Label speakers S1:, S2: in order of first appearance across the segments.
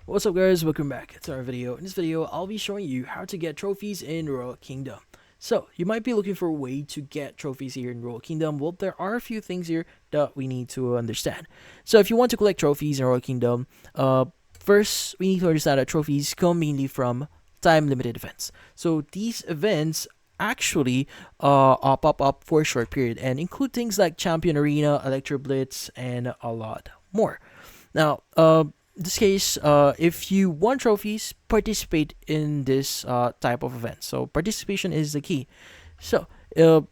S1: What's up guys, welcome back to our video. In this video, I'll be showing you how to get trophies in Royal Kingdom. So, you might be looking for a way to get trophies here in Royal Kingdom. Well, there are a few things here that we need to understand. So, if you want to collect trophies in Royal Kingdom, first we need to understand that trophies come mainly from time-limited events. So, these events actually pop up for a short period and include things like Champion Arena, Electro Blitz, and a lot more. Now, in this case, if you want trophies, participate in this type of event. So participation is the key. So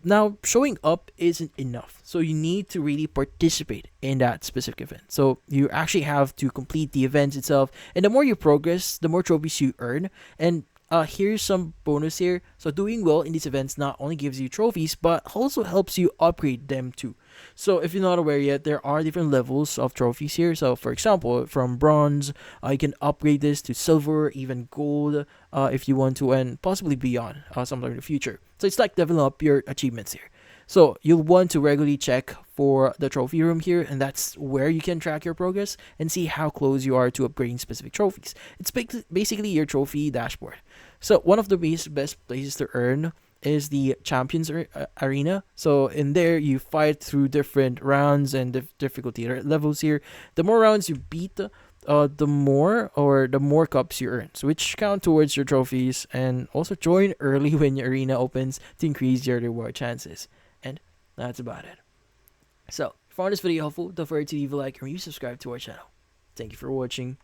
S1: now showing up isn't enough. So you need to really participate in that specific event. So you actually have to complete the event itself, and the more you progress, the more trophies you earn. And here's some bonus here. So doing well in these events not only gives you trophies, but also helps you upgrade them too. So if you're not aware yet, there are different levels of trophies here. So for example, from bronze, you can upgrade this to silver, even gold, if you want to, and possibly beyond sometime in the future. So it's like leveling up your achievements here. So you'll want to regularly check for the trophy room here, and that's where you can track your progress and see how close you are to upgrading specific trophies. It's basically your trophy dashboard. So one of the best places to earn is the Champions Arena. So in there, you fight through different rounds and difficulty levels here. The more rounds you beat, the more cups you earn, so which count towards your trophies. And also join early when your arena opens to increase your reward chances. And that's about it. So if you found this video helpful, don't forget to leave a like and subscribe to our channel. Thank you for watching.